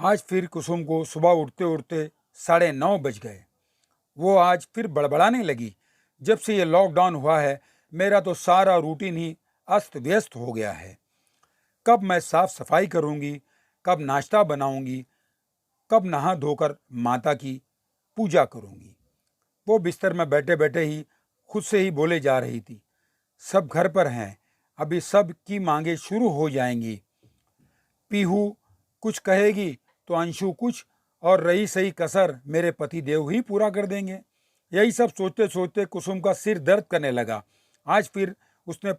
आज फिर कुसुम को सुबह उठते उठते 9:30 बज गए। वो आज फिर बड़बड़ाने लगी। जब से ये लॉकडाउन हुआ है मेरा तो सारा रूटीन ही अस्त व्यस्त हो गया है। कब मैं साफ सफाई करूंगी, कब नाश्ता बनाऊंगी, कब नहा धोकर माता की पूजा करूंगी। वो बिस्तर में बैठे बैठे ही खुद से ही बोले जा रही थी, सब घर पर हैं, अभी सब की मांगे शुरू हो जाएंगी। पीहू कुछ कहेगी तो अंशु कुछ, और रही सही कसर मेरे पति देव ही पूरा कर देंगे। यही सब सोचते सोचते कुसुम का सिर दर्द करने लगा। आज फिर उसने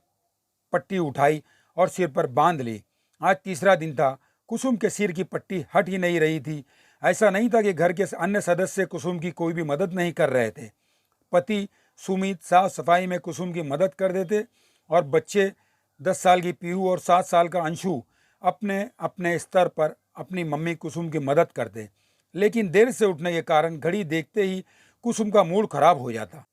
पट्टी उठाई और सिर पर बांध ली। आज तीसरा दिन था, कुसुम के सिर की पट्टी हट ही नहीं रही थी। ऐसा नहीं था कि घर के अन्य सदस्य कुसुम की कोई भी मदद नहीं कर रहे थे। पति सुमित साफ सफाई में कुसुम की मदद कर देते और बच्चे 10 साल की पीहू और 7 साल का अंशु अपने अपने स्तर पर अपनी मम्मी कुसुम की मदद करते। लेकिन देर से उठने के कारण घड़ी देखते ही कुसुम का मूड खराब हो जाता।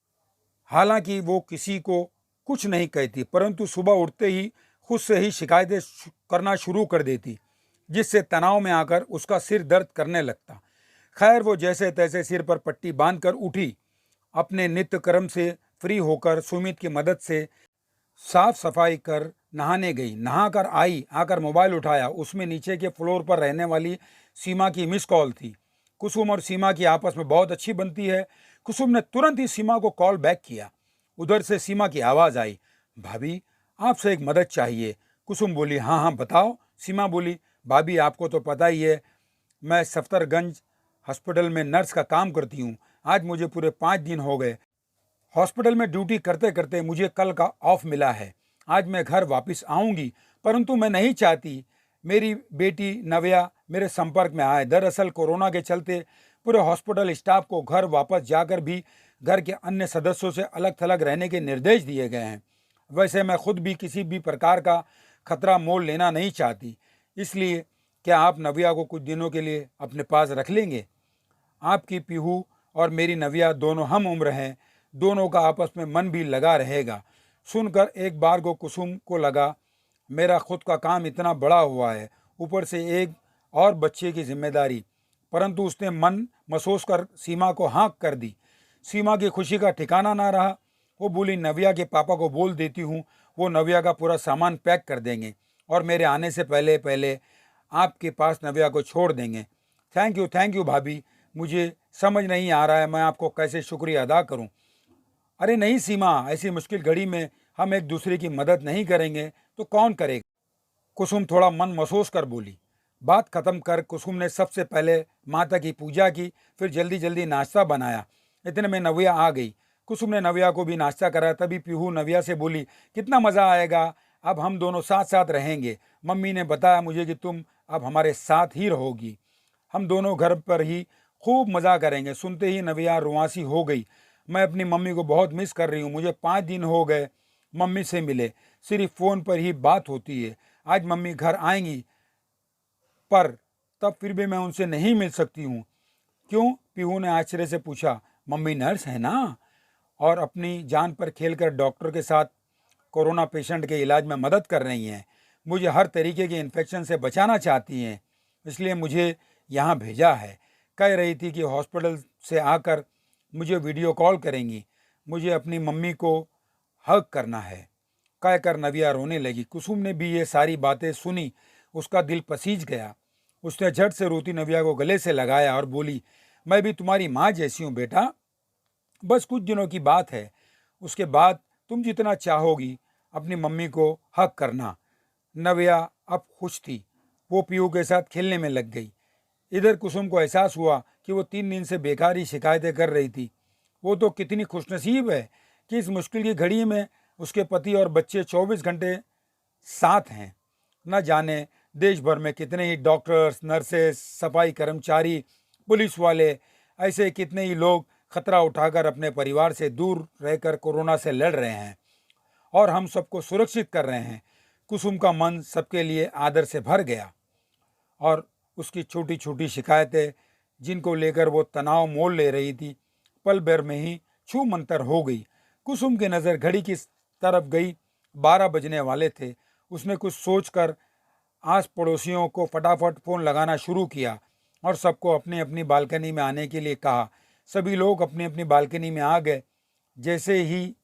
हालांकि वो किसी को कुछ नहीं कहती, परंतु सुबह उठते ही खुद से ही शिकायतें करना शुरू कर देती, जिससे तनाव में आकर उसका सिर दर्द करने लगता। खैर वो जैसे तैसे सिर पर पट्टी बांधकर उठी। अपने नित्य कर्म से फ्री होकर सुमित की मदद से साफ सफाई कर नहाने गई। नहाकर आई, आकर मोबाइल उठाया। उसमें नीचे के फ्लोर पर रहने वाली सीमा की मिस कॉल थी। कुसुम और सीमा की आपस में बहुत अच्छी बनती है। कुसुम ने तुरंत ही सीमा को कॉल बैक किया। उधर से सीमा की आवाज़ आई, भाभी आपसे एक मदद चाहिए। कुसुम बोली, हाँ हाँ बताओ। सीमा बोली, भाभी आपको तो पता ही है मैं सफ्दरगंज हॉस्पिटल में नर्स का काम करती हूँ। आज मुझे पूरे 5 दिन हो गए हॉस्पिटल में ड्यूटी करते करते, मुझे कल का ऑफ मिला है। आज मैं घर वापस आऊँगी, परंतु मैं नहीं चाहती मेरी बेटी नव्या मेरे संपर्क में आए। दरअसल कोरोना के चलते पूरे हॉस्पिटल स्टाफ को घर वापस जाकर भी घर के अन्य सदस्यों से अलग थलग रहने के निर्देश दिए गए हैं। वैसे मैं खुद भी किसी भी प्रकार का खतरा मोल लेना नहीं चाहती, इसलिए क्या आप नव्या को कुछ दिनों के लिए अपने पास रख लेंगे? आपकी पीहू और मेरी नव्या दोनों हम उम्र हैं, दोनों का आपस में मन भी लगा रहेगा। सुनकर एक बार को कुसुम को लगा, मेरा खुद का काम इतना बड़ा हुआ है, ऊपर से एक और बच्चे की जिम्मेदारी। परंतु उसने मन महसूस कर सीमा को हाँक कर दी। सीमा की खुशी का ठिकाना ना रहा। वो बोली, नव्या के पापा को बोल देती हूँ, वो नव्या का पूरा सामान पैक कर देंगे और मेरे आने से पहले पहले आपके पास नव्या को छोड़ देंगे। थैंक यू भाभी, मुझे समझ नहीं आ रहा है मैं आपको कैसे शुक्रिया अदा करूं। अरे नहीं सीमा, ऐसी मुश्किल घड़ी में हम एक दूसरे की मदद नहीं करेंगे तो कौन करेगा? कुसुम थोड़ा मन महसूस कर बोली। बात खत्म कर कुसुम ने सबसे पहले माता की पूजा की, फिर जल्दी जल्दी नाश्ता बनाया। इतने में नव्या आ गई। कुसुम ने नव्या को भी नाश्ता कराया। तभी पीहू नव्या से बोली, कितना मज़ा आएगा, अब हम दोनों साथ साथ रहेंगे। मम्मी ने बताया मुझे कि तुम अब हमारे साथ ही रहोगी, हम दोनों घर पर ही खूब मज़ा करेंगे। सुनते ही नव्या रुआंसी हो गई। मैं अपनी मम्मी को बहुत मिस कर रही हूँ, मुझे 5 दिन हो गए मम्मी से मिले, सिर्फ फ़ोन पर ही बात होती है। आज मम्मी घर आएंगी पर तब फिर भी मैं उनसे नहीं मिल सकती हूँ। क्यों? पीहू ने आश्चर्य से पूछा। मम्मी नर्स है ना, और अपनी जान पर खेलकर डॉक्टर के साथ कोरोना पेशेंट के इलाज में मदद कर रही हैं। मुझे हर तरीके के इन्फेक्शन से बचाना चाहती हैं, इसलिए मुझे यहाँ भेजा है। कह रही थी कि हॉस्पिटल से आकर मुझे वीडियो कॉल करेंगी, मुझे अपनी मम्मी को हग करना है। कहकर नव्या रोने लगी। कुसुम ने भी ये सारी बातें सुनी, उसका दिल पसीज गया। उसने झट से रोती नव्या को गले से लगाया और बोली, मैं भी तुम्हारी माँ जैसी हूँ बेटा, बस कुछ दिनों की बात है, उसके बाद तुम जितना चाहोगी अपनी मम्मी को हक करना। नव्या अब खुश थी, वो पीहू के साथ खेलने में लग गई। इधर कुसुम को एहसास हुआ कि वो 3 दिन से बेकार ही शिकायतें कर रही थी। वो तो कितनी खुशनसीब है कि इस मुश्किल की घड़ी में उसके पति और बच्चे 24 घंटे साथ हैं। न जाने देश भर में कितने ही डॉक्टर्स, नर्सेस, सफाई कर्मचारी, पुलिस वाले, ऐसे कितने ही लोग खतरा उठाकर अपने परिवार से दूर रहकर कोरोना से लड़ रहे हैं और हम सबको सुरक्षित कर रहे हैं। कुसुम का मन सबके लिए आदर से भर गया और उसकी छोटी छोटी शिकायतें जिनको लेकर वो तनाव मोल ले रही थी, पल भर में ही छू मंतर हो गई। कुसुम की नज़र घड़ी की तरफ गई। 12 बजने वाले थे। उसने कुछ सोचकर आस पड़ोसियों को फटाफट फ़ोन लगाना शुरू किया। और सबको अपनी अपनी बालकनी में आने के लिए कहा। सभी लोग अपनी अपनी बालकनी में आ गए। जैसे ही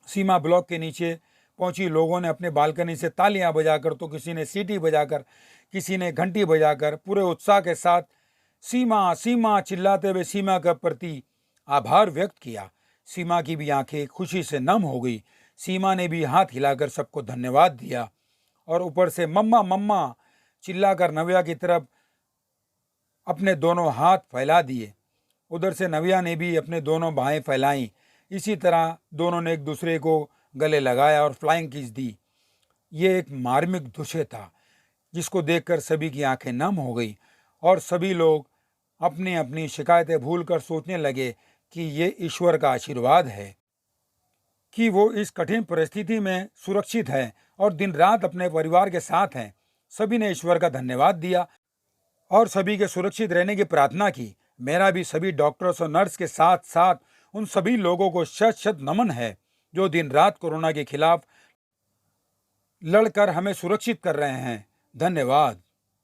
सीमा ब्लॉक के नीचे पहुंची, लोगों ने अपने बालकनी से तालियां बजाकर, तो किसी ने सीटी बजाकर, किसी ने घंटी बजाकर पूरे उत्साह के साथ सीमा सीमा चिल्लाते हुए सीमा के प्रति आभार व्यक्त किया। सीमा की भी आंखें खुशी से नम हो गई। सीमा ने भी हाथ हिलाकर सबको धन्यवाद दिया और ऊपर से मम्मा मम्मा चिल्लाकर नव्या की तरफ अपने दोनों हाथ फैला दिए। उधर से नव्या ने भी अपने दोनों बाहें फैलाई। इसी तरह दोनों ने एक दूसरे को गले लगाया और फ्लाइंग किस दी। ये एक मार्मिक दृश्य था जिसको देखकर सभी की आंखें नम हो गई और सभी लोग अपनी अपनी शिकायतें भूलकर सोचने लगे कि ये ईश्वर का आशीर्वाद है कि वो इस कठिन परिस्थिति में सुरक्षित हैं और दिन रात अपने परिवार के साथ हैं। सभी ने ईश्वर का धन्यवाद दिया और सभी के सुरक्षित रहने की प्रार्थना की। मेरा भी सभी डॉक्टर्स और नर्स के साथ साथ उन सभी लोगों को शत शत नमन है जो दिन रात कोरोना के खिलाफ लड़कर हमें सुरक्षित कर रहे हैं। धन्यवाद।